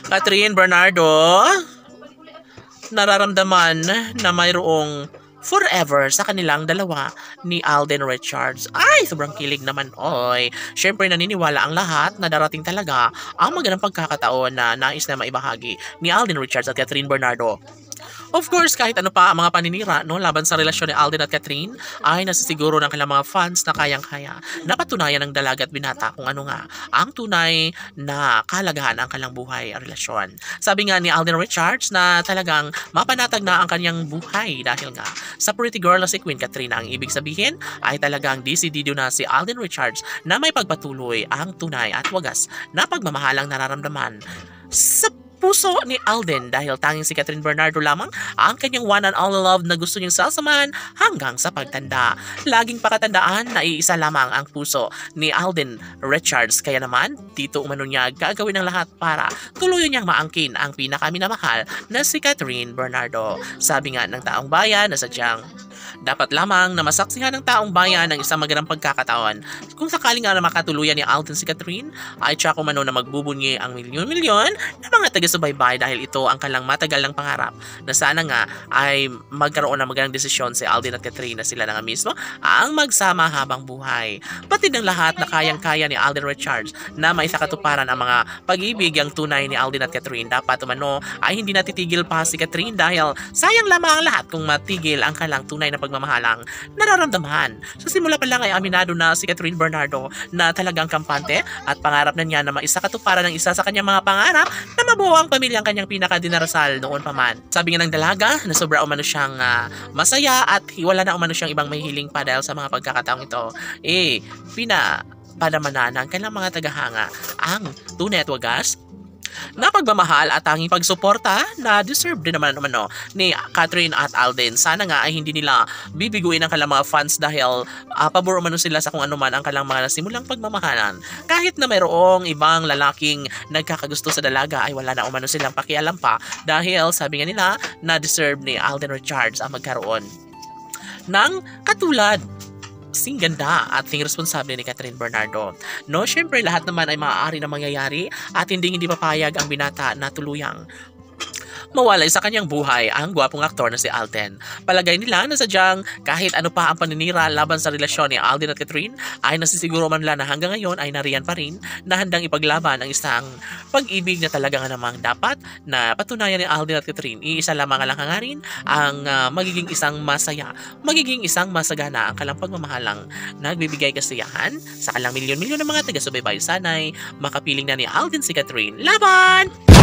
Catherine Bernardo, nararamdaman na mayroong forever sa kanilang dalawa ni Alden Richards. Ay, sobrang kilig naman, oy. Siyempre, naniniwala ang lahat na darating talaga ang magandang pagkakataon na nais na maibahagi ni Alden Richards at Catherine Bernardo. Of course, kahit ano pa ang mga paninira no, laban sa relasyon ni Alden at Catherine, ay nasisiguro ng kanilang mga fans na kayang-kaya napatunayan ng dalaga at binata kung ano nga ang tunay na kalagahan ng kanilang buhay at relasyon. Sabi nga ni Alden Richards na talagang mapanatag na ang kanyang buhay dahil nga sa pretty girl na si Queen Katrina. Ang ibig sabihin ay talagang disidido na si Alden Richards na may pagpatuloy ang tunay at wagas na pagmamahalang nararamdaman sa puso ni Alden dahil tanging si Catherine Bernardo lamang ang kanyang one and only love na gusto niyang sasamahan hanggang sa pagtanda. Laging pakatandaan na iisa lamang ang puso ni Alden Richards, kaya naman dito umano niya gagawin ang lahat para tuluyan niyang maangkin ang pinakaminamahal na si Catherine Bernardo. Sabi nga ng taong bayan na sadyang dapat lamang na masaksihan ng taong bayan ng isang magandang pagkakataon. Kung sakaling nga na makatuluyan ni Alden si Catherine, ay tsaka umano na magbubunyi ang milyon-milyon na mga taga-subaybay dahil ito ang kanilang matagal ng pangarap na sana nga ay magkaroon ng magandang desisyon si Alden at Catherine na sila na nga mismo ang magsama habang buhay. Batid ng lahat na kayang-kaya ni Alden Richards na maisakatuparan ang mga pag-ibig ang tunay ni Alden at Catherine. Dapat umano ay hindi natitigil pa si Catherine dahil sayang lamang ang lahat kung matigil ang kanilang tunay na pagmamahalang nararamdaman. Sa simula pa lang ay aminado na si Catherine Bernardo na talagang kampante at pangarap na niya na maisakatuparan ng isa sa kanyang mga pangarap na mabuo ang pamilyang kanyang pinakadinarasal noon pa man. Sabi nga ng dalaga na sobra umano siyang masaya at wala na umano siyang ibang mahihiling pa dahil sa mga pagkakataong ito. Padamanan ng kanilang mga tagahanga ang tunay at wagas na pagmamahal at tanging pagsuporta na deserve din naman ni Catherine at Alden. Sana nga ay hindi nila bibiguin ang kanilang mga fans dahil pabor umano sila sa kung ano man ang kanilang mga nasimulang pagmamahalan. Kahit na mayroong ibang lalaking nagkakagusto sa dalaga ay wala na umano silang pakialam pa dahil sabi nga nila na deserve ni Alden Richards ang magkaroon ng katulad sing ganda at sing responsable ni Catherine Bernardo. No, syempre lahat naman ay maaari na mangyayari at hindi papayag ang binata na tuluyang mawalay sa kanyang buhay ang gwapong aktor na si Alden. Palagay nila na sadyang kahit ano pa ang paninira laban sa relasyon ni Alden at Catherine ay nasisiguro man nila na hanggang ngayon ay nariyan pa rin na handang ipaglaban ang isang pag-ibig na talaga nga namang dapat na patunayan ni Alden at Catherine. Iisa lamang ang hangarin ang magiging isang masaya, magiging isang masagana ang kalang pagmamahalang nagbibigay kasiyahan sa kalang milyon-milyon ng mga taga-subaybay. Sana'y makapiling na ni Alden si Catherine. Laban!